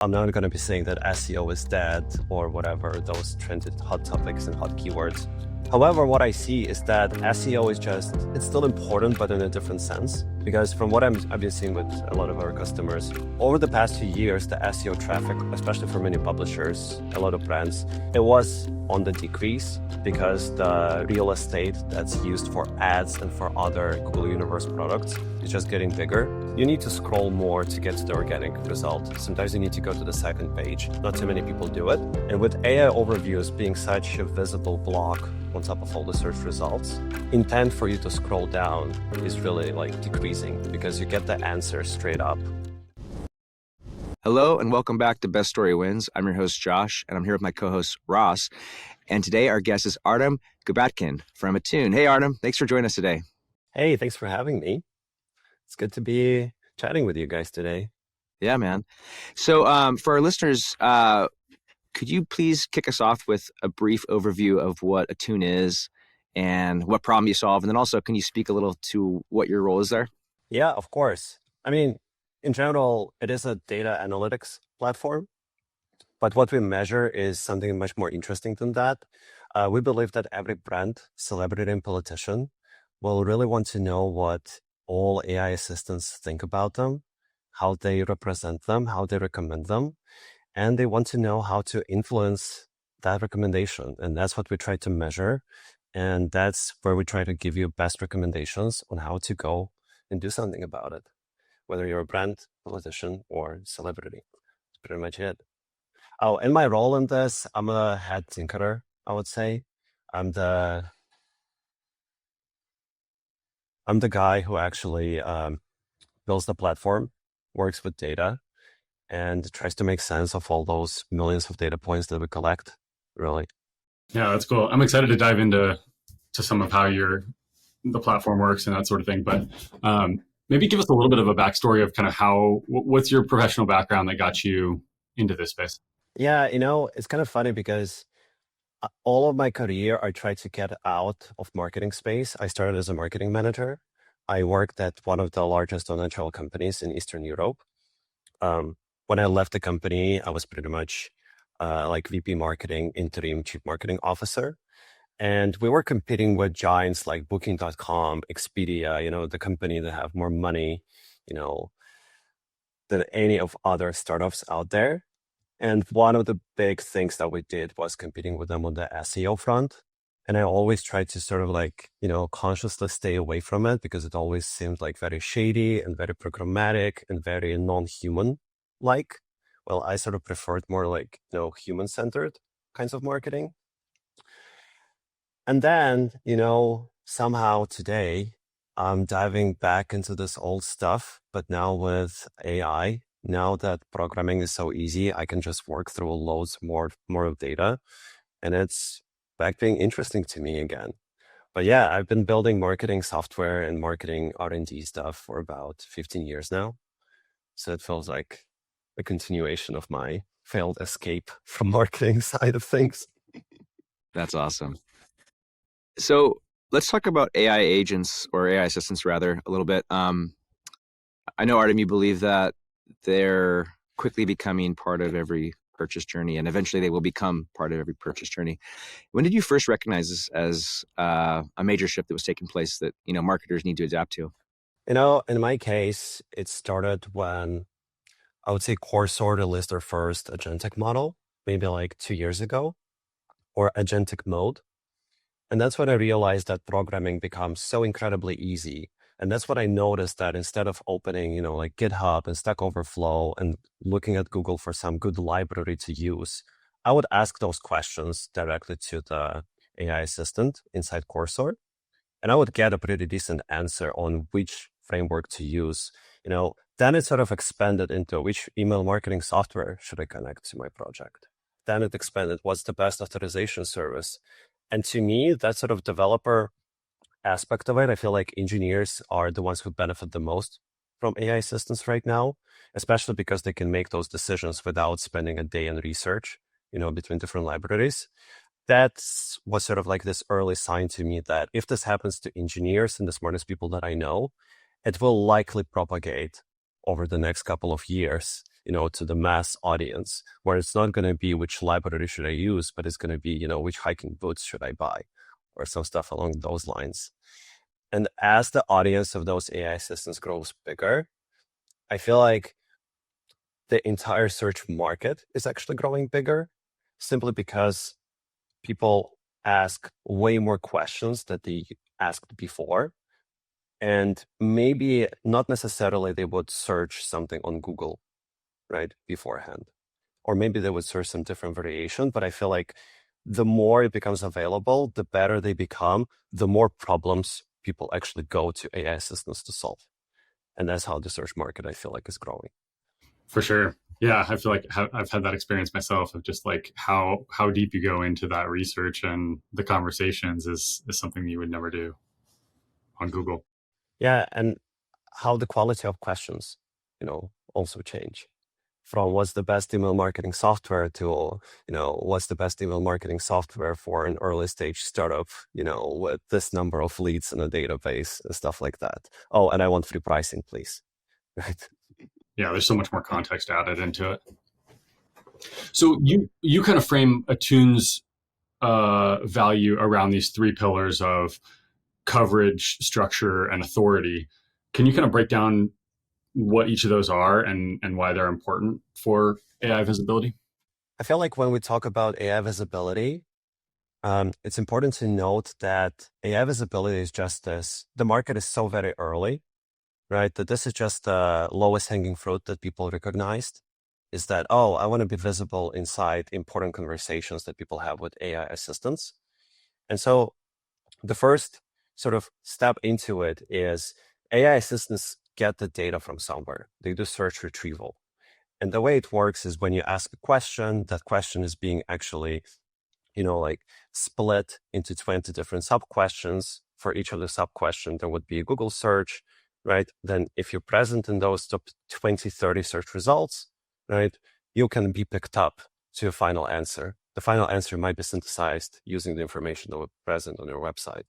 I'm not going to be saying that SEO is dead or whatever, those trended hot topics and hot keywords. However, what I see is that SEO is it's still important, but in a different sense. Because from what I've been seeing with a lot of our customers, over the past few years, the SEO traffic, especially for many publishers, a lot of brands, it was on the decrease because the real estate that's used for ads and for other Google Universe products is just getting bigger. You need to scroll more to get to the organic result. Sometimes you need to go to the second page. Not too many people do it. And with AI overviews being such a visible block on top of all the search results, intent for you to scroll down is really decreasing because you get the answer straight up. Hello and welcome back to Best Story Wins. I'm your host, Josh, and I'm here with my co-host, Ross. And today our guest is Artem Kubatkin from Attune. Hey, Artem. Thanks for joining us today. Hey, thanks for having me. It's good to be chatting with you guys today. Yeah, man. So for our listeners, could you please kick us off with a brief overview of what Attune is and what problem you solve? And then also, can you speak a little to what your role is there? Yeah, of course. I mean, in general, it is a data analytics platform, but what we measure is something much more interesting than that. We believe that every brand, celebrity, and politician will really want to know what all AI assistants think about them, how they represent them, how they recommend them, and they want to know how to influence that recommendation. And that's what we try to measure. And that's where we try to give you best recommendations on how to go and do something about it, whether you're a brand, politician, or celebrity. That's pretty much it. Oh, and my role in this, I'm a head tinkerer, I would say. I'm the guy who actually builds the platform, works with data, and tries to make sense of all those millions of data points that we collect, really. Yeah, that's cool. I'm excited to dive into some of how the platform works and that sort of thing. But maybe give us a little bit of a backstory of kind of what's your professional background that got you into this space? Yeah, it's kind of funny because all of my career, I tried to get out of marketing space. I started as a marketing manager. I worked at one of the largest non-natural companies in Eastern Europe. When I left the company, I was pretty much VP marketing, interim chief marketing officer. And we were competing with giants like Booking.com, Expedia, the company that have more money, than any of other startups out there. And one of the big things that we did was competing with them on the SEO front. And I always tried to sort of consciously stay away from it because it always seemed very shady and very programmatic and very non-human like. Well, I sort of preferred more human-centered kinds of marketing. And then, somehow today I'm diving back into this old stuff, but now with AI. Now that programming is so easy, I can just work through loads more of data, and it's back being interesting to me again. But yeah, I've been building marketing software and marketing R&D stuff for about 15 years now. So it feels like a continuation of my failed escape from marketing side of things. That's awesome. So let's talk about AI agents or AI assistants rather a little bit. I know, Artem, you believe that they're quickly becoming part of every purchase journey, and eventually they will become part of every purchase journey. When did you first recognize this as a major shift that was taking place that marketers need to adapt to? In my case, it started when I would say Coursera released their first agentic model, maybe 2 years ago, or agentic mode. And that's when I realized that programming becomes so incredibly easy. And that's what I noticed, that instead of opening, GitHub and Stack Overflow and looking at Google for some good library to use, I would ask those questions directly to the AI assistant inside Coursera. And I would get a pretty decent answer on which framework to use. Then it sort of expanded into which email marketing software should I connect to my project. Then it expanded, what's the best authorization service? And to me, that sort of developer aspect of it, I feel like engineers are the ones who benefit the most from AI assistants right now, especially because they can make those decisions without spending a day in research, between different libraries. That was sort of this early sign to me that if this happens to engineers and the smartest people that I know, it will likely propagate over the next couple of years, to the mass audience, where it's not going to be which library should I use, but it's going to be, which hiking boots should I buy, or some stuff along those lines. And as the audience of those AI assistants grows bigger, I feel like the entire search market is actually growing bigger, simply because people ask way more questions that they asked before. And maybe not necessarily they would search something on Google, right, beforehand. Or maybe they would search some different variation, but I feel like the more it becomes available, the better they become, the more problems people actually go to AI assistants to solve. And that's how the search market, I feel like, is growing. For sure. Yeah, I feel like I've had that experience myself of just like how deep you go into that research, and the conversations is something you would never do on Google. Yeah, and how the quality of questions, also change. From what's the best email marketing software to, what's the best email marketing software for an early stage startup, with this number of leads in a database and stuff like that. Oh, and I want free pricing, please. Right? Yeah, there's so much more context added into it. So you kind of frame Attune's value around these three pillars of coverage, structure, and authority. Can you kind of break down what each of those are and why they're important for AI visibility? I feel like when we talk about AI visibility, it's important to note that AI visibility is just this. The market is so very early, right? That this is just the lowest hanging fruit that people recognized, is that, oh, I want to be visible inside important conversations that people have with AI assistants. And so the first sort of step into it is AI assistants get the data from somewhere. They do search retrieval. And the way it works is when you ask a question, that question is being actually, split into 20 different sub-questions. For each of the sub-questions, there would be a Google search, right? Then if you're present in those top 20, 30 search results, right, you can be picked up to a final answer. The final answer might be synthesized using the information that was present on your website.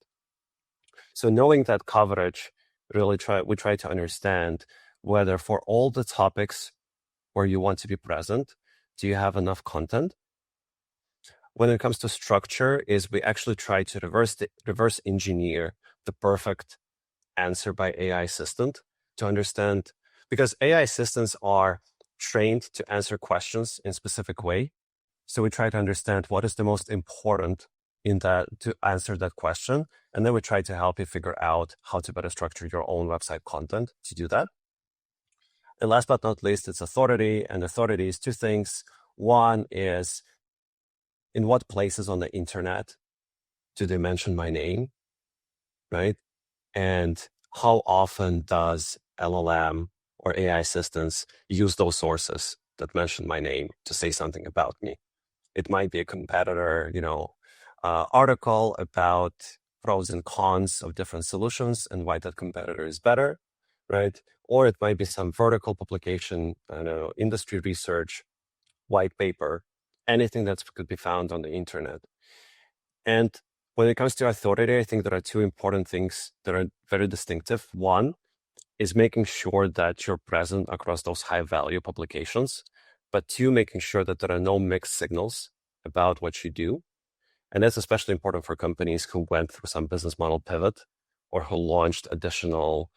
So knowing that coverage, we try to understand whether for all the topics where you want to be present, do you have enough content? When it comes to structure, is we actually try to reverse engineer the perfect answer by AI assistant to understand, because AI assistants are trained to answer questions in a specific way. So we try to understand what is the most important in that to answer that question. And then we try to help you figure out how to better structure your own website content to do that. And last but not least, it's authority. And authority is two things. One is, in what places on the internet do they mention my name, right? And how often does LLM or AI assistants use those sources that mention my name to say something about me? It might be a competitor, article about pros and cons of different solutions and why that competitor is better, right? Or it might be some vertical publication, industry research, white paper, anything that could be found on the internet. And when it comes to authority, I think there are two important things that are very distinctive. One is making sure that you're present across those high-value publications, but two, making sure that there are no mixed signals about what you do. And that's especially important for companies who went through some business model pivot or who launched additional,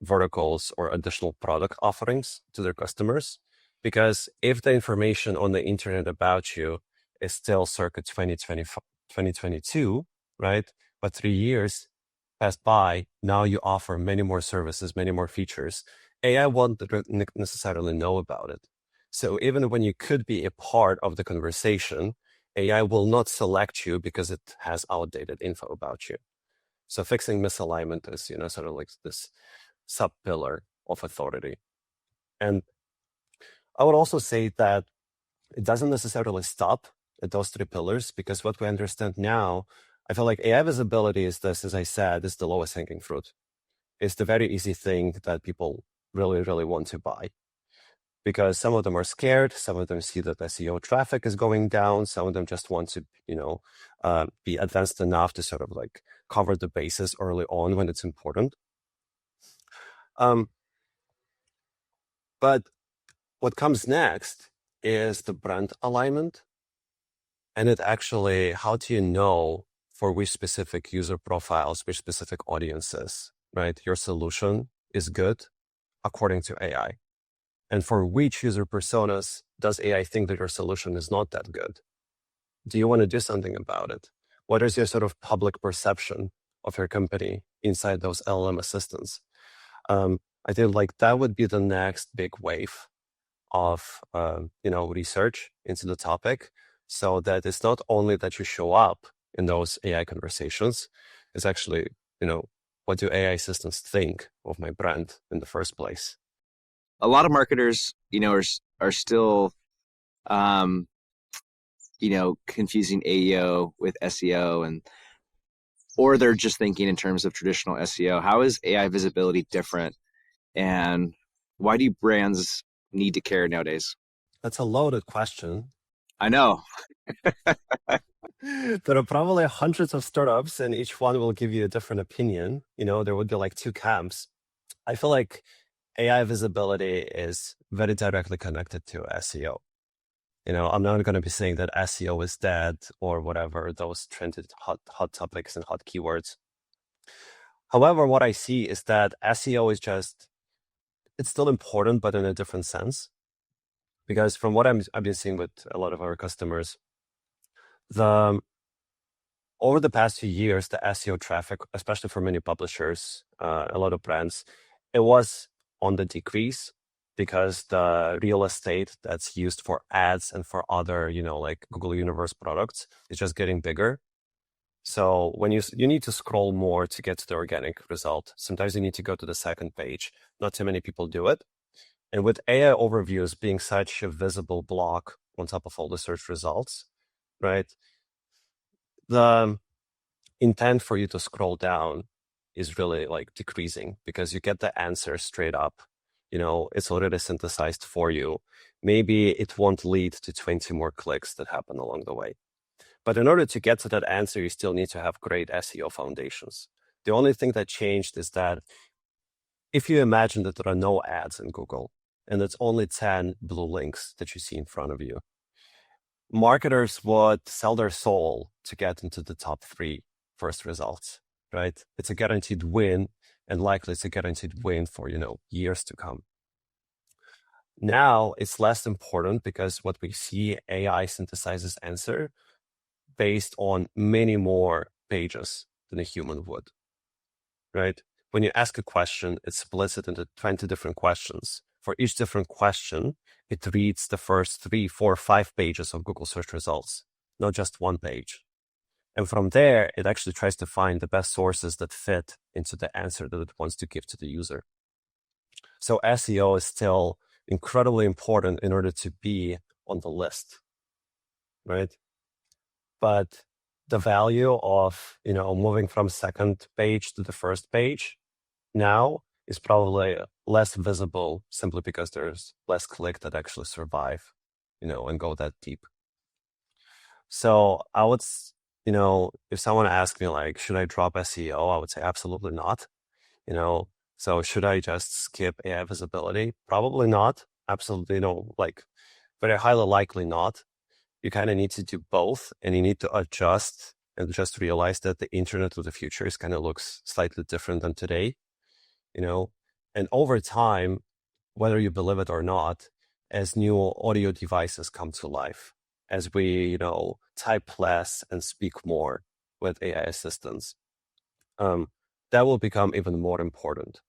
verticals or additional product offerings to their customers. Because if the information on the internet about you is still circa 2022, right? But 3 years passed by, now you offer many more services, many more features. AI won't necessarily know about it. So even when you could be a part of the conversation, AI will not select you because it has outdated info about you. So fixing misalignment is, sort of like this sub-pillar of authority. And I would also say that it doesn't necessarily stop at those three pillars, because what we understand now, I feel like AI visibility is this, as I said, is the lowest hanging fruit. It's the very easy thing that people really, really want to buy. Because some of them are scared, some of them see that SEO traffic is going down, some of them just want to, be advanced enough to sort of like cover the bases early on when it's important. But what comes next is the brand alignment. And it actually, how do you know for which specific user profiles, which specific audiences, right? Your solution is good according to AI. And for which user personas does AI think that your solution is not that good? Do you want to do something about it? What is your sort of public perception of your company inside those LLM assistants? I think like that would be the next big wave of research into the topic, so that it's not only that you show up in those AI conversations, it's actually what do AI assistants think of my brand in the first place? A lot of marketers, are still, confusing AEO with SEO, or they're just thinking in terms of traditional SEO. How is AI visibility different, and why do brands need to care nowadays? That's a loaded question. I know. There are probably hundreds of startups, and each one will give you a different opinion. There would be like two camps. I feel like AI visibility is very directly connected to SEO. I'm not going to be saying that SEO is dead or whatever, those trended hot topics and hot keywords. However, what I see is that SEO is it's still important, but in a different sense. Because from what I've been seeing with a lot of our customers, over the past few years, the SEO traffic, especially for many publishers, a lot of brands, it was on the decrease, because the real estate that's used for ads and for other, like Google Universe products is just getting bigger. So when you need to scroll more to get to the organic result, sometimes you need to go to the second page. Not too many people do it. And with AI overviews being such a visible block on top of all the search results, right? The intent for you to scroll down is really like decreasing, because you get the answer straight up. It's already synthesized for you. Maybe it won't lead to 20 more clicks that happen along the way. But in order to get to that answer, you still need to have great SEO foundations. The only thing that changed is that if you imagine that there are no ads in Google, and it's only 10 blue links that you see in front of you, marketers would sell their soul to get into the top 3 first results, right? It's a guaranteed win, and likely it's a guaranteed win for, years to come. Now it's less important, because what we see, AI synthesizes answer based on many more pages than a human would, right? When you ask a question, it splits it into 20 different questions. For each different question, it reads the first 3, 4, 5 pages of Google search results, not just one page. And from there, it actually tries to find the best sources that fit into the answer that it wants to give to the user. So SEO is still incredibly important in order to be on the list, right? But the value of, moving from second page to the first page now is probably less visible, simply because there's less click that actually survive, and go that deep. So I would, if someone asked me like, should I drop SEO? I would say absolutely not. So should I just skip AI visibility? Probably not. Absolutely very highly likely not. You kind of need to do both, and you need to adjust and just realize that the internet of the future is kind of looks slightly different than today, and over time, whether you believe it or not, as new audio devices come to life, as we, type less and speak more with AI assistants, that will become even more important.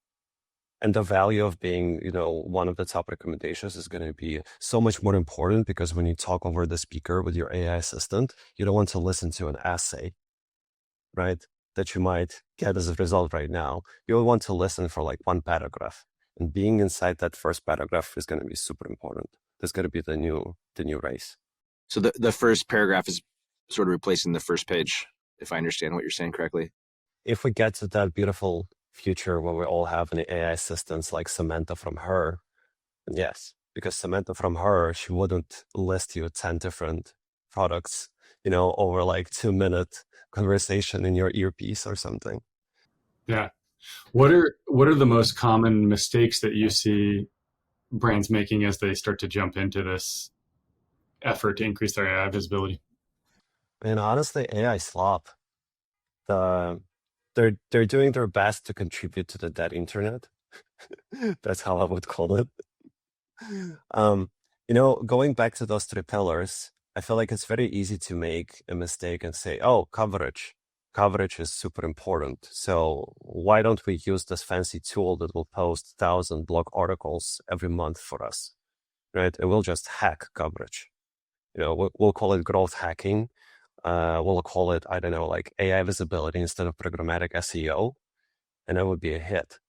And the value of being, one of the top recommendations is going to be so much more important, because when you talk over the speaker with your AI assistant, you don't want to listen to an essay, right? That you might get as a result right now. You'll want to listen for like one paragraph. And being inside that first paragraph is going to be super important. That's going to be the new race. So the first paragraph is sort of replacing the first page, if I understand what you're saying correctly. If we get to that beautiful future where we all have an AI assistant like Samantha from Her, yes, because Samantha from Her, she wouldn't list you 10 different products, over like 2-minute conversation in your earpiece or something. Yeah. What are the most common mistakes that you see brands making as they start to jump into this effort to increase their AI visibility? And honestly, AI slop. The they're doing their best to contribute to the dead internet. That's how I would call it. Um, going back to those three pillars, I feel like it's very easy to make a mistake and say, "Oh, coverage. Coverage is super important. So why don't we use this fancy tool that will post 1,000 blog articles every month for us, right? And we'll just hack coverage. We'll call it growth hacking. We'll call it, I don't know, like AI visibility instead of programmatic SEO, and it would be a hit."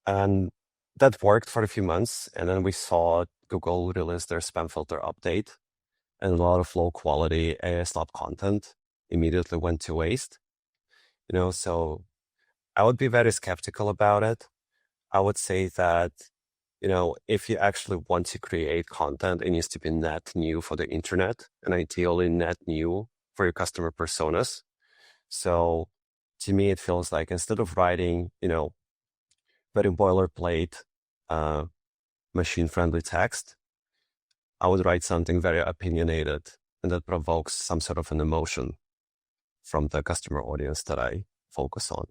And that worked for a few months, and then we saw Google release their spam filter update, and a lot of low quality ASLab content immediately went to waste. So I would be very skeptical about it. I would say that, if you actually want to create content, it needs to be net new for the internet, and ideally net new for your customer personas. So to me, it feels like instead of writing, very boilerplate, machine-friendly text, I would write something very opinionated and that provokes some sort of an emotion from the customer audience that I focus on,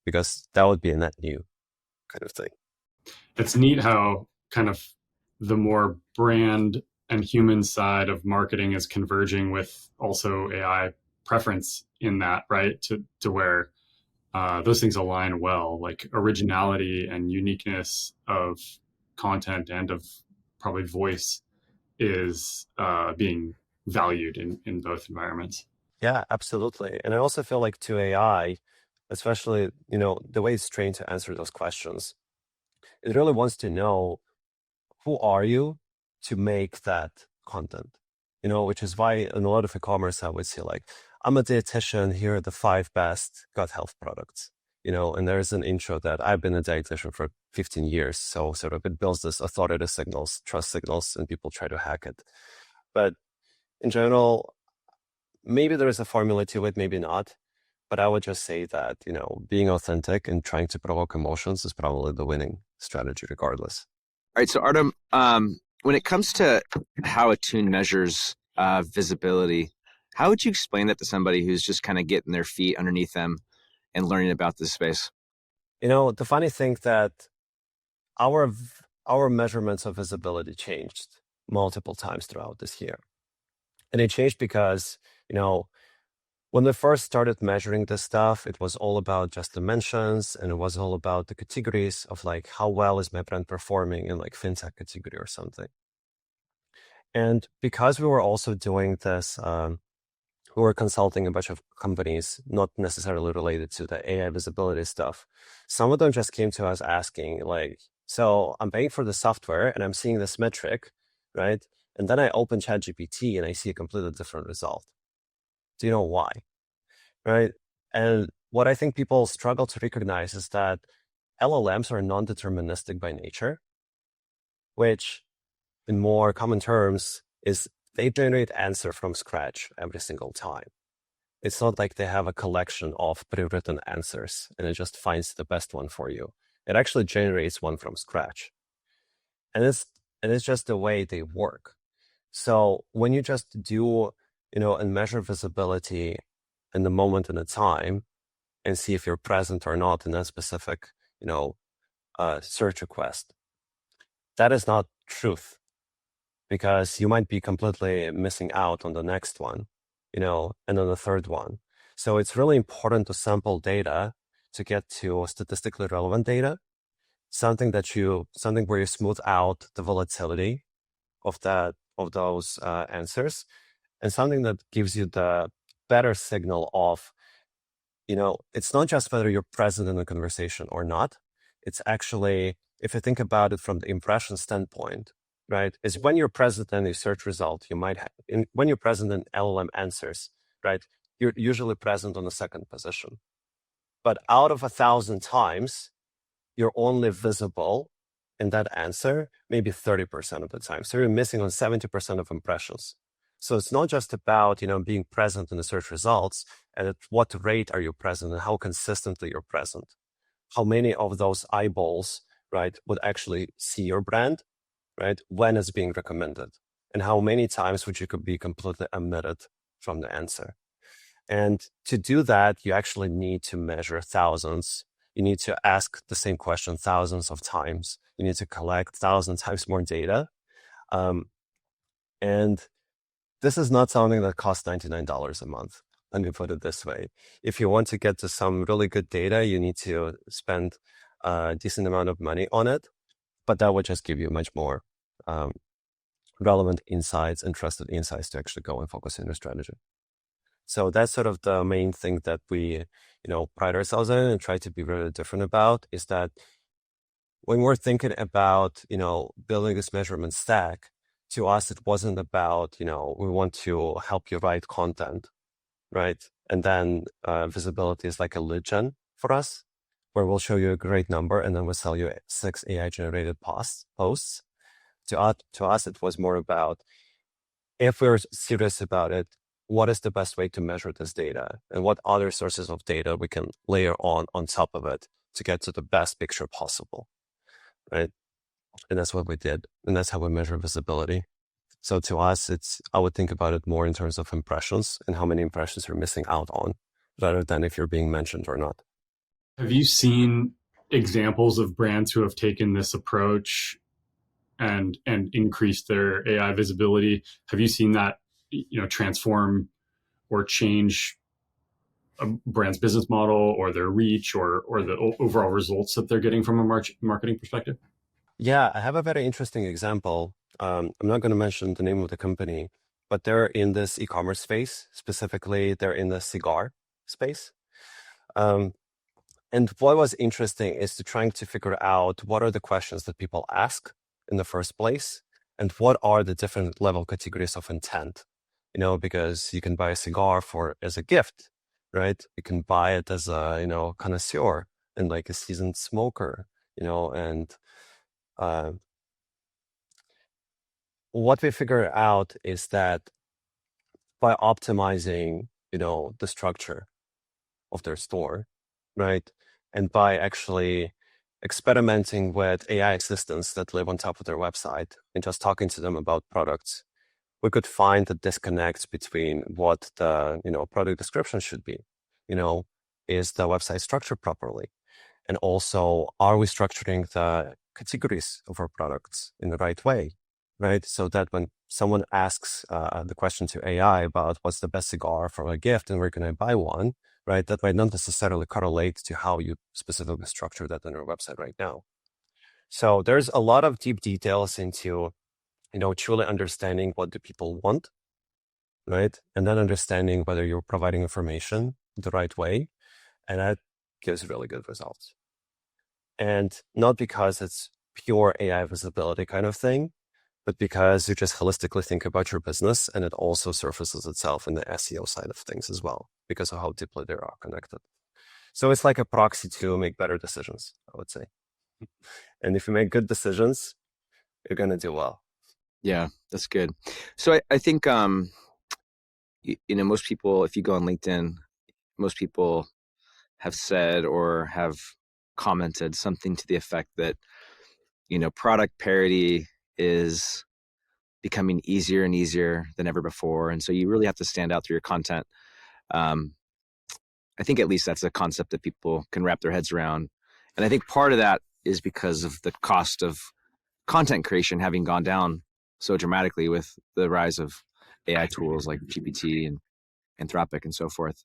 because that would be a net new kind of thing. It's neat how kind of the more brand and human side of marketing is converging with also AI preference in that, right? To where those things align well, like originality and uniqueness of content and of probably voice is being valued in both environments. Yeah, absolutely. And I also feel like to AI, especially, the way it's trained to answer those questions, it really wants to know who are you to make that content, which is why in a lot of e-commerce, I would say like, I'm a dietitian, here are the 5 best gut health products, and there's an intro that I've been a dietitian for 15 years. So sort of it builds this authority signals, trust signals, and people try to hack it. But in general, maybe there is a formula to it, maybe not. But I would just say that, being authentic and trying to provoke emotions is probably the winning strategy regardless. All right, so Artem, when it comes to how Attune measures visibility, how would you explain that to somebody who's just kind of getting their feet underneath them and learning about this space? The funny thing that our measurements of visibility changed multiple times throughout this year. And it changed because, when we first started measuring this stuff, it was all about just dimensions, and it was all about the categories of like, how well is my brand performing in like fintech category or something. And because we were also doing this, we were consulting a bunch of companies, not necessarily related to the AI visibility stuff. Some of them just came to us asking like, so I'm paying for the software and I'm seeing this metric, right? And then I open ChatGPT and I see a completely different result. Do you know why? Right? And what I think people struggle to recognize is that LLMs are non-deterministic by nature, which in more common terms is they generate answer from scratch every single time. It's not like they have a collection of pre-written answers and it just finds the best one for you. It actually generates one from scratch. And it's just the way they work. So when you just do, and measure visibility in the moment and the time and see if you're present or not in that specific, search request, that is not truth, because you might be completely missing out on the next one, and on the third one. So it's really important to sample data to get to statistically relevant data, something where you smooth out the volatility of those answers, and something that gives you the better signal of, it's not just whether you're present in the conversation or not. It's actually, if you think about it from the impression standpoint, right, is when you're present in a search result, when you're present in LLM answers, right, you're usually present on the second position. But out of 1,000 times, you're only visible in that answer maybe 30% of the time. So you're missing on 70% of impressions. So it's not just about, being present in the search results, and at what rate are you present and how consistently you're present. How many of those eyeballs, right, would actually see your brand, right? When it's being recommended, and how many times would you could be completely omitted from the answer. And to do that, you actually need to measure thousands. You need to ask the same question thousands of times. You need to collect 1,000 times more data. And this is not something that costs $99 a month. Let me put it this way. If you want to get to some really good data, you need to spend a decent amount of money on it, but that would just give you much more relevant insights and trusted insights to actually go and focus on your strategy. So that's sort of the main thing that we, pride ourselves in and try to be really different about, is that when we're thinking about, building this measurement stack, to us, it wasn't about, we want to help you write content, right? And then visibility is like a lead gen for us, where we'll show you a great number and then we'll sell you 6 AI-generated posts. To us, it was more about, if we're serious about it, what is the best way to measure this data, and what other sources of data we can layer on top of it to get to the best picture possible, right? And that's what we did, and that's how we measure visibility. So to us, I would think about it more in terms of impressions and how many impressions you're missing out on, rather than if you're being mentioned or not. Have you seen examples of brands who have taken this approach and increased their AI visibility? Have you seen that, transform or change a brand's business model or their reach or the overall results that they're getting from a marketing perspective? Yeah, I have a very interesting example. I'm not going to mention the name of the company, but they're in this e-commerce space. Specifically, they're in the cigar space. And what was interesting is trying to figure out what are the questions that people ask in the first place, and what are the different level categories of intent. Because you can buy a cigar as a gift, right? You can buy it as a, connoisseur and like a seasoned smoker, and what we figured out is that by optimizing, the structure of their store, right? And by actually experimenting with AI assistants that live on top of their website and just talking to them about products, we could find the disconnect between what the, product description should be. Is the website structured properly? And also, are we structuring the categories of our products in the right way, right? So that when someone asks the question to AI about what's the best cigar for a gift and where can I buy one, right? That might not necessarily correlate to how you specifically structure that on your website right now. So there's a lot of deep details into, truly understanding what do people want, right? And then understanding whether you're providing information the right way. And that gives really good results. And not because it's pure AI visibility kind of thing, but because you just holistically think about your business, and it also surfaces itself in the SEO side of things as well, because of how deeply they are connected. So it's like a proxy to make better decisions, I would say. And if you make good decisions, you're going to do well. Yeah, that's good. So I think, most people, if you go on LinkedIn, most people have said or have commented something to the effect that, product parity is becoming easier and easier than ever before. And so you really have to stand out through your content. I think at least that's a concept that people can wrap their heads around. And I think part of that is because of the cost of content creation having gone down so dramatically with the rise of AI tools like GPT and Anthropic and so forth.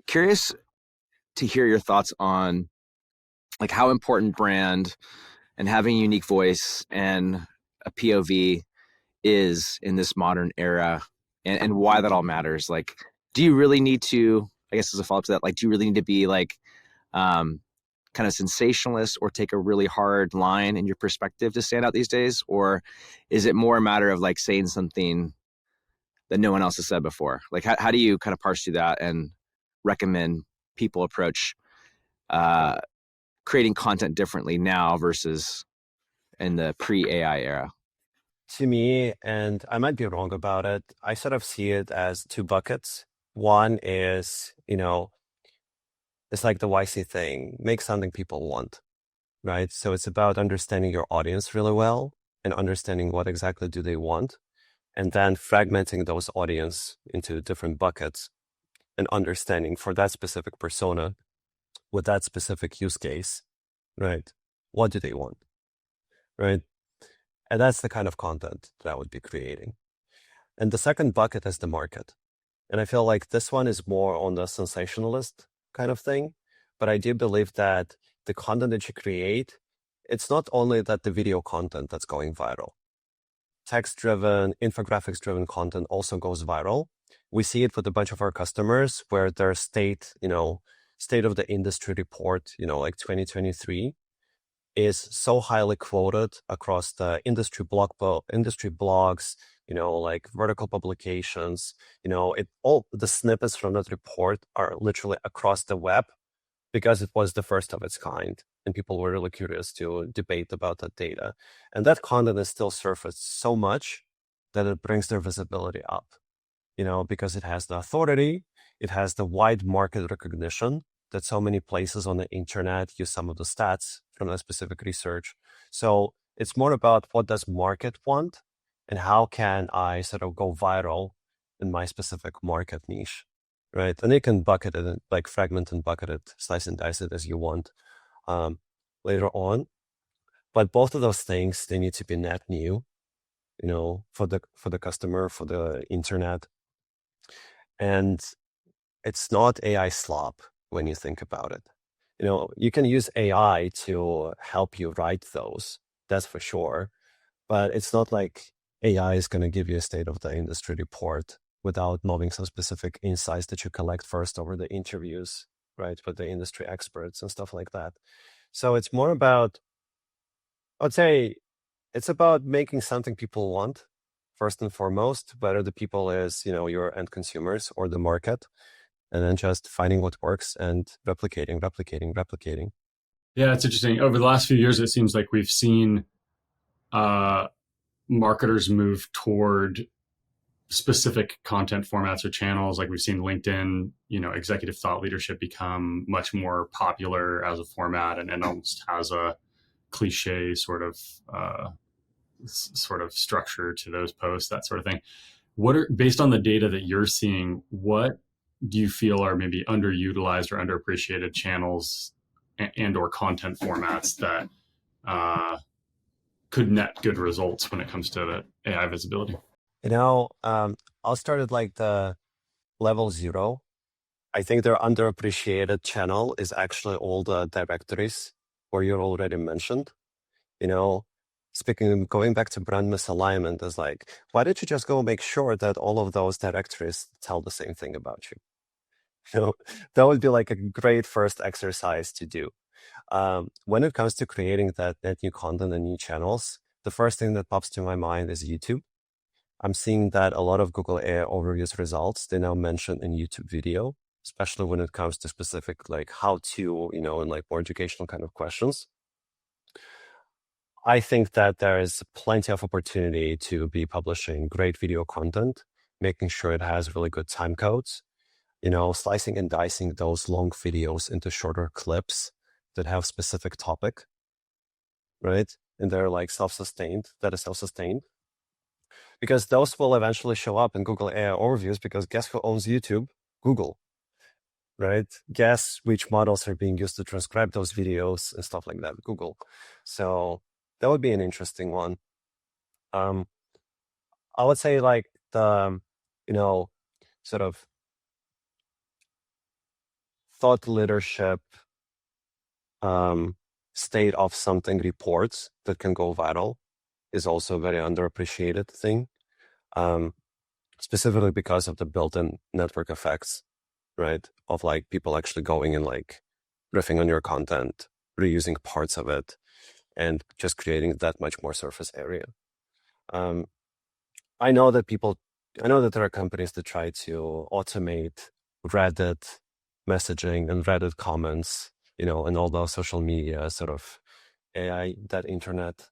Curious to hear your thoughts on like how important brand and having a unique voice and a POV is in this modern era, and why that all matters. Like, do you really need to, I guess as a follow-up to that, like, do you really need to be like kind of sensationalist or take a really hard line in your perspective to stand out these days? Or is it more a matter of like saying something that no one else has said before? Like, how do you kind of parse through that and recommend people approach creating content differently now versus in the pre-AI era? To me, and I might be wrong about it, I sort of see it as two buckets. One is, it's like the YC thing, make something people want, right? So it's about understanding your audience really well and understanding what exactly do they want, and then fragmenting those audience into different buckets and understanding for that specific persona with that specific use case, right? What do they want, right? And that's the kind of content that I would be creating. And the second bucket is the market. And I feel like this one is more on the sensationalist kind of thing. But I do believe that the content that you create, it's not only that the video content that's going viral. Text-driven, infographics-driven content also goes viral. We see it with a bunch of our customers where their state of the industry report, like 2023, is so highly quoted across the industry blogs, like vertical publications. All the snippets from that report are literally across the web because it was the first of its kind, and people were really curious to debate about that data. And that content is still surfaced so much that it brings their visibility up, because it has the authority, it has the wide market recognition that so many places on the internet use some of the stats from that specific research. So it's more about what does market want and how can I sort of go viral in my specific market niche, right? And you can bucket it, like fragment and bucket it, slice and dice it as you want later on. But both of those things, they need to be net new, for the customer, for the internet. And it's not AI slop when you think about it. You can use AI to help you write those, that's for sure. But it's not like AI is going to give you a state of the industry report without knowing some specific insights that you collect first over the interviews, right, with the industry experts and stuff like that. So it's more about, I'd say, it's about making something people want, first and foremost, whether the people is, your end consumers or the market, and then just finding what works and replicating. Yeah, it's interesting. Over the last few years, it seems like we've seen marketers move toward specific content formats or channels. Like we've seen LinkedIn, executive thought leadership become much more popular as a format, and almost has a cliche sort of structure to those posts, that sort of thing. Based on the data that you're seeing, what do you feel are maybe underutilized or underappreciated channels and or content formats that could net good results when it comes to the AI visibility? I'll start at like the level 0. I think their underappreciated channel is actually all the directories where you're already mentioned. Going back to brand misalignment is like, why don't you just go make sure that all of those directories tell the same thing about you? That would be like a great first exercise to do. When it comes to creating that new content and new channels, the first thing that pops to my mind is YouTube. I'm seeing that a lot of Google AI overviews results, they now mention in YouTube video, especially when it comes to specific like how to, and like more educational kind of questions. I think that there is plenty of opportunity to be publishing great video content, making sure it has really good time codes, slicing and dicing those long videos into shorter clips that have specific topic, right? And they're like self-sustained, because those will eventually show up in Google AI overviews, because guess who owns YouTube? Google, right? Guess which models are being used to transcribe those videos and stuff like that, Google. So that would be an interesting one. I would say like the, sort of thought leadership state of something reports that can go viral is also a very underappreciated thing, specifically because of the built-in network effects, right? Of like people actually going and like riffing on your content, reusing parts of it, and just creating that much more surface area. I know that there are companies that try to automate Reddit messaging and Reddit comments, and all those social media sort of AI, that internet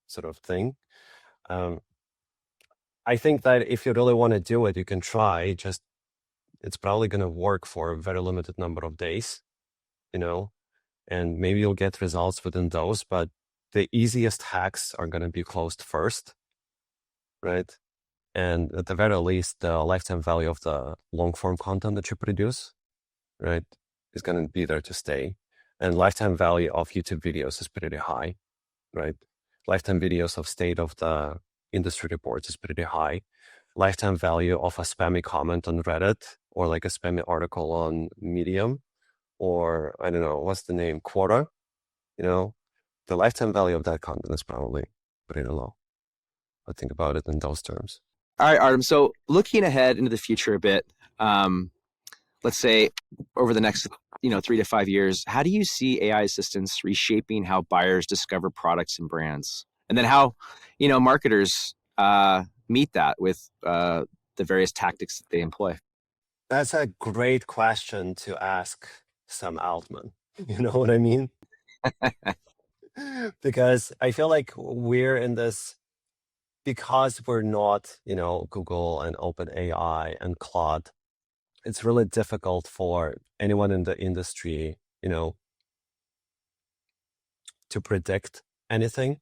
sort of thing. I think that if you really want to do it, you can try. Just it's probably going to work for a very limited number of days, and maybe you'll get results within those, but the easiest hacks are going to be closed first, right? And at the very least, the lifetime value of the long form content that you produce, right, is going to be there to stay. And lifetime value of YouTube videos is pretty high, right? Lifetime videos of state of the industry reports is pretty high. Lifetime value of a spammy comment on Reddit or like a spammy article on Medium or I don't know, what's the name, Quora, the lifetime value of that content is probably pretty low. I think about it in those terms. All right, Artem. So looking ahead into the future a bit, let's say over the next 3 to 5 years, how do you see AI assistants reshaping how buyers discover products and brands, and then how marketers meet that with the various tactics that they employ? That's a great question to ask Sam Altman. You know what I mean? Because I feel like we're in this, because we're not, Google and OpenAI and Claude, it's really difficult for anyone in the industry, to predict anything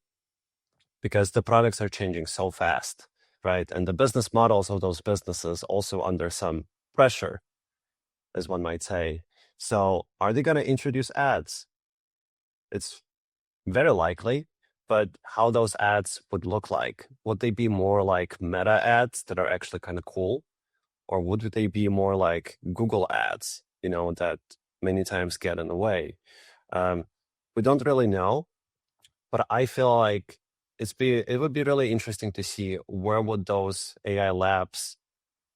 because the products are changing so fast, right? And the business models of those businesses also under some pressure, as one might say. So are they going to introduce ads? It's very likely, but how those ads would look like? Would they be more like meta ads that are actually kind of cool? Or would they be more like Google ads, that many times get in the way? We don't really know, but I feel like it would be really interesting to see where would those AI labs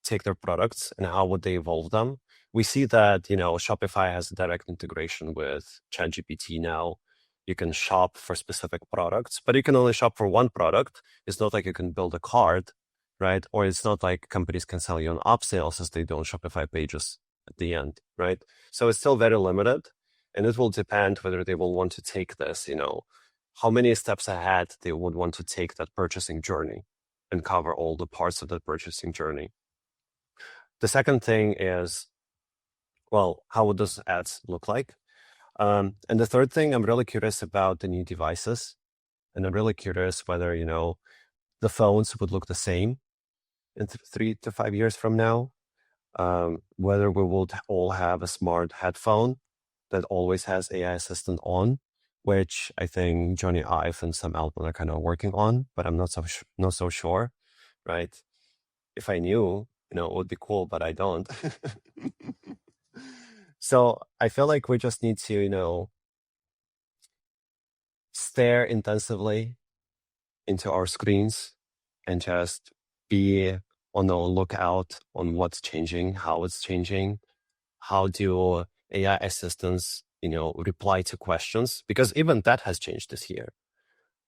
take their products and how would they evolve them. We see that, Shopify has a direct integration with ChatGPT now. You can shop for specific products, but you can only shop for one product. It's not like you can build a cart, right? Or it's not like companies can sell you on upsells as they do on Shopify pages at the end, right? So it's still very limited, and it will depend whether they will want to take this, how many steps ahead they would want to take that purchasing journey and cover all the parts of that purchasing journey. The second thing is, well, how would those ads look like? And the third thing, I'm really curious about the new devices. And I'm really curious whether, the phones would look the same in 3 to 5 years from now. Whether we will all have a smart headphone that always has AI assistant on, which I think Johnny Ive and Sam Altman are kind of working on, but I'm not so sure, right? If I knew, it would be cool, but I don't. So I feel like we just need to, stare intensively into our screens and just be on the lookout on what's changing, how it's changing, how do AI assistants, reply to questions, because even that has changed this year.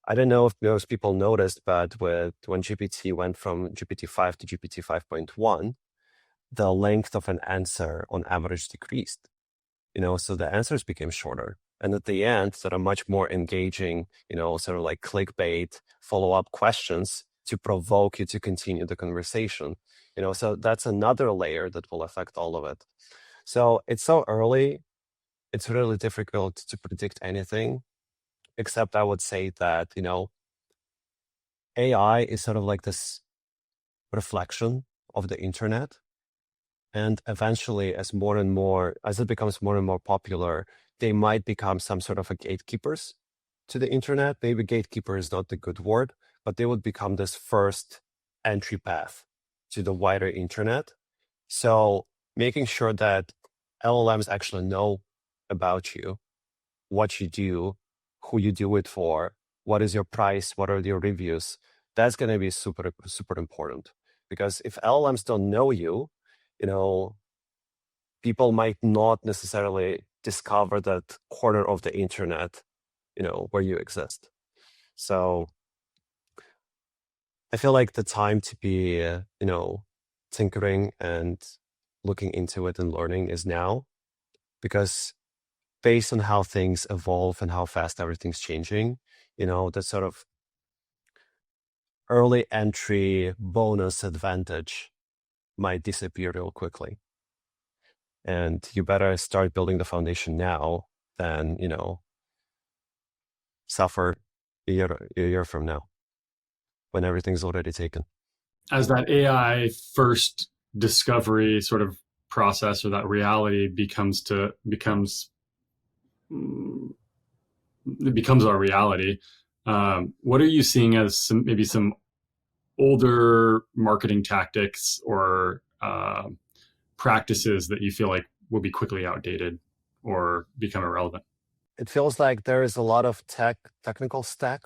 I don't know if most people noticed, but when GPT went from GPT-5 to GPT 5.1, the length of an answer on average decreased. So the answers became shorter. And at the end, sort of much more engaging, sort of like clickbait, follow-up questions to provoke you to continue the conversation. So that's another layer that will affect all of it. So it's so early, it's really difficult to predict anything, except I would say that, AI is sort of like this reflection of the internet. And eventually, as it becomes more and more popular, they might become some sort of a gatekeepers to the internet. Maybe gatekeeper is not the good word, but they would become this first entry path to the wider internet. So making sure that LLMs actually know about you, what you do, who you do it for, what is your price, what are your reviews, that's going to be super, super important. Because if LLMs don't know you, people might not necessarily discover that corner of the internet, where you exist. So I feel like the time to be, tinkering and looking into it and learning is now, because based on how things evolve and how fast everything's changing, the sort of early entry bonus advantage might disappear real quickly. And you better start building the foundation now than, suffer a year from now when everything's already taken. As that AI first discovery sort of process or that reality becomes it becomes our reality. What are you seeing as maybe some older marketing tactics or practices that you feel like will be quickly outdated or become irrelevant? It feels like there is a lot of technical stack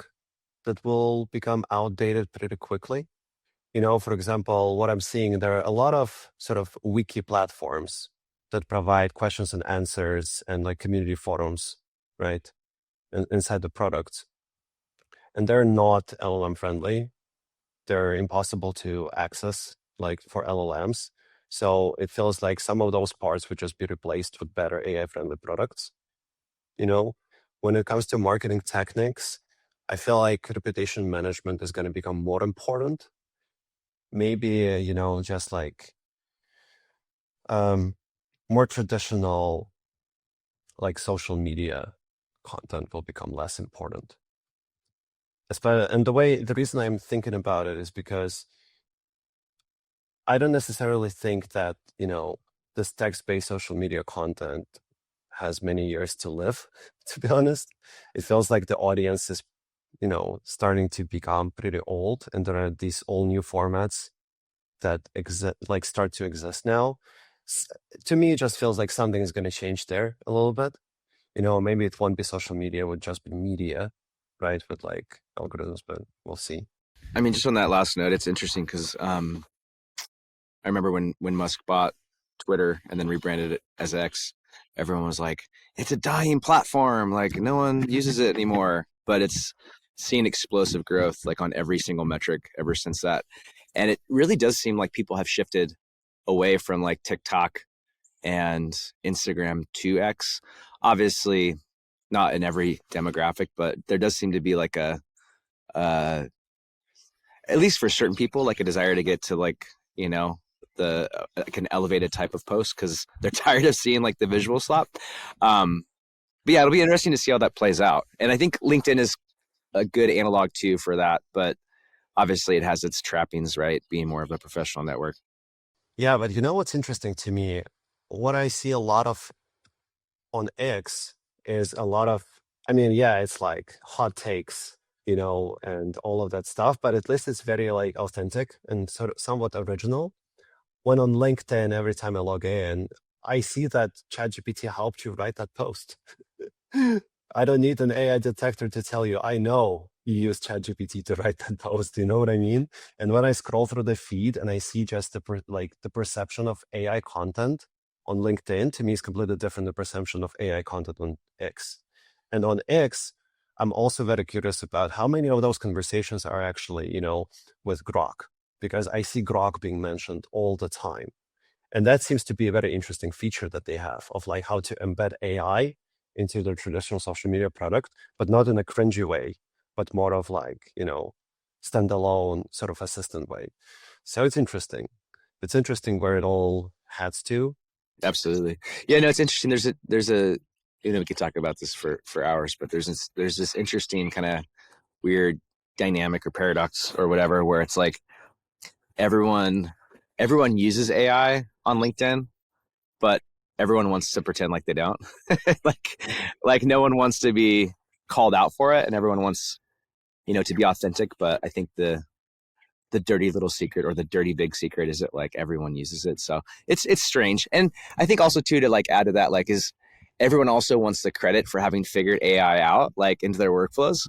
that will become outdated pretty quickly. For example, what I'm seeing, there are a lot of sort of wiki platforms that provide questions and answers and like community forums, right, inside the products. And they're not LLM friendly. They're impossible to access, like for LLMs. So it feels like some of those parts would just be replaced with better AI-friendly products. When it comes to marketing techniques, I feel like reputation management is going to become more important. Maybe, just like more traditional, like social media content will become less important. And the reason I'm thinking about it is because I don't necessarily think that, this text-based social media content has many years to live, to be honest. It feels like the audience is, starting to become pretty old, and there are these all new formats that start to exist now. To me, it just feels like something is going to change there a little bit. Maybe it won't be social media, it would just be media, right? With like algorithms, but we'll see. I mean, just on that last note, it's interesting because I remember when Musk bought Twitter and then rebranded it as X, everyone was like, it's a dying platform. Like no one uses it anymore, but it's seen explosive growth like on every single metric ever since that. And it really does seem like people have shifted away from like TikTok and Instagram to X. Obviously not in every demographic, but there does seem to be like at least for certain people, like a desire to get to like, the like an elevated type of post because they're tired of seeing like the visual slop. But yeah, it'll be interesting to see how that plays out. And I think LinkedIn is a good analog too for that, but obviously it has its trappings, right? Being more of a professional network. Yeah, but what's interesting to me? What I see a lot of on X is a lot of, it's like hot takes, and all of that stuff, but at least it's very like authentic and sort of somewhat original. When on LinkedIn, every time I log in, I see that ChatGPT helped you write that post. I don't need an AI detector to tell you, I know you use ChatGPT to write that post. You know what I mean? And when I scroll through the feed and I see just the perception of AI content on LinkedIn, to me is completely different than the perception of AI content on X. And on X, I'm also very curious about how many of those conversations are actually, with Grok, because I see Grok being mentioned all the time. And that seems to be a very interesting feature that they have of like how to embed AI into their traditional social media product, but not in a cringy way, but more of like, standalone sort of assistant way. So it's interesting. It's interesting where it all heads to. Absolutely. Yeah, no, it's interesting. There's a we could talk about this for hours, but there's this interesting kind of weird dynamic or paradox or whatever where it's like everyone uses AI on LinkedIn, but everyone wants to pretend like they don't. like no one wants to be called out for it, and everyone wants to be authentic. But I think the dirty little secret or the dirty big secret is that like everyone uses it. So it's strange. And I think also too, to like add to that, like is everyone also wants the credit for having figured AI out like into their workflows.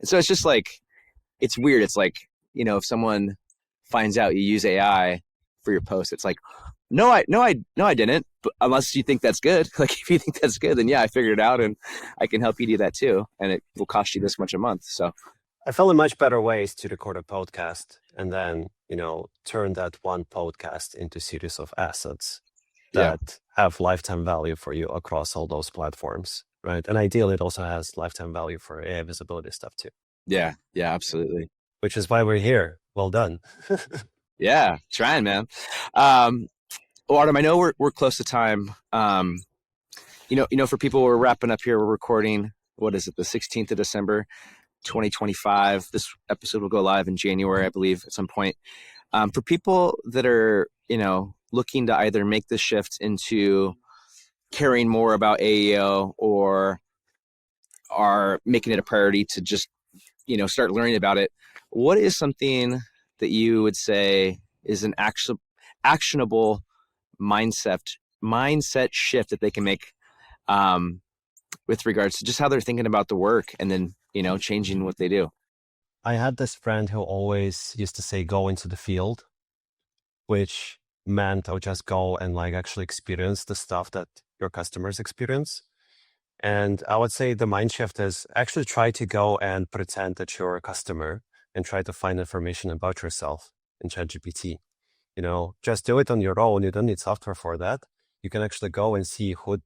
So it's just like, it's weird. It's like, if someone finds out you use AI for your post, it's like, no, I didn't. But unless you think that's good, like if you think that's good, then yeah, I figured it out and I can help you do that too. And it will cost you this much a month. So I felt in much better ways to record a podcast and then, turn that one podcast into a series of assets that have lifetime value for you across all those platforms, right? And ideally, it also has lifetime value for AI visibility stuff too. Yeah, absolutely. Which is why we're here. Well done. Yeah, trying, man. Well, Artem, I know we're close to time. For people, we're wrapping up here. We're recording. What is it? The 16th of December, 2025. This episode will go live in January, I believe, at some point. For people that are, looking to either make the shift into caring more about AEO or are making it a priority to just, start learning about it, what is something that you would say is an actionable mindset shift that they can make with regards to just how they're thinking about the work and then, changing what they do? I had this friend who always used to say, go into the field, which meant I would just go and actually experience the stuff that your customers experience. And I would say the mind shift is actually try to go and pretend that you're a customer and try to find information about yourself in ChatGPT. Just do it on your own. You don't need software for that. You can actually go and see who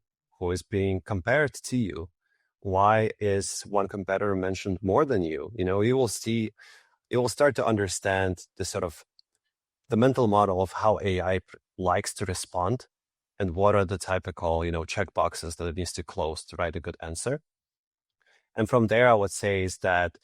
is being compared to you. Why is one competitor mentioned more than you? You will start to understand the mental model of how AI likes to respond and what are the typical, checkboxes that it needs to close to write a good answer. And from there, I would say is that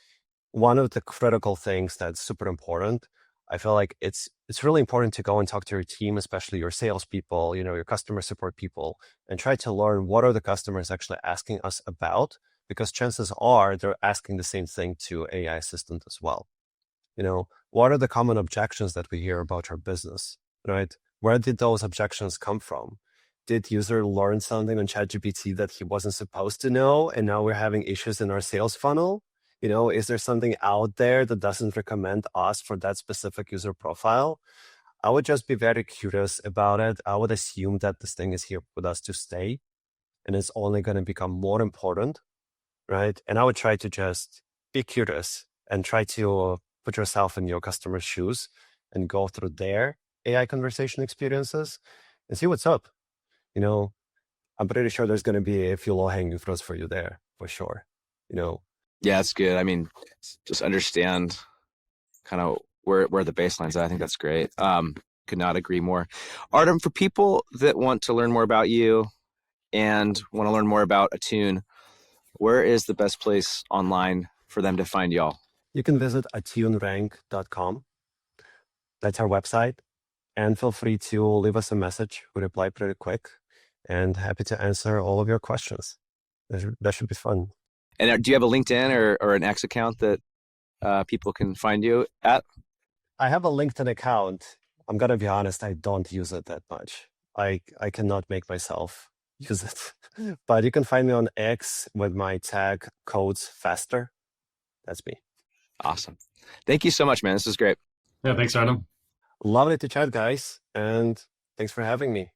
one of the critical things that's super important, I feel like it's really important to go and talk to your team, especially your salespeople, your customer support people, and try to learn what are the customers actually asking us about, because chances are they're asking the same thing to AI assistant as well. What are the common objections that we hear about our business, right? Where did those objections come from? Did user learn something on ChatGPT that he wasn't supposed to know, and now we're having issues in our sales funnel? Is there something out there that doesn't recommend us for that specific user profile? I would just be very curious about it. I would assume that this thing is here with us to stay, and it's only going to become more important, right? And I would try to just be curious and try to put yourself in your customer's shoes and go through their AI conversation experiences and see what's up. I'm pretty sure there's going to be a few low-hanging fruits for you there, for sure. Yeah, that's good. I mean, just understand kind of where the baseline's at. I think that's great. Could not agree more. Artem, for people that want to learn more about you and want to learn more about Attune, where is the best place online for them to find y'all? You can visit attunerank.com. That's our website. And feel free to leave us a message. We reply pretty quick and happy to answer all of your questions. That should be fun. And do you have a LinkedIn or an X account that people can find you at? I have a LinkedIn account. I'm going to be honest, I don't use it that much. I cannot make myself use it. But you can find me on X with my tag codes faster. That's me. Awesome. Thank you so much, man. This is great. Yeah, thanks, Adam. Lovely to chat, guys. And thanks for having me.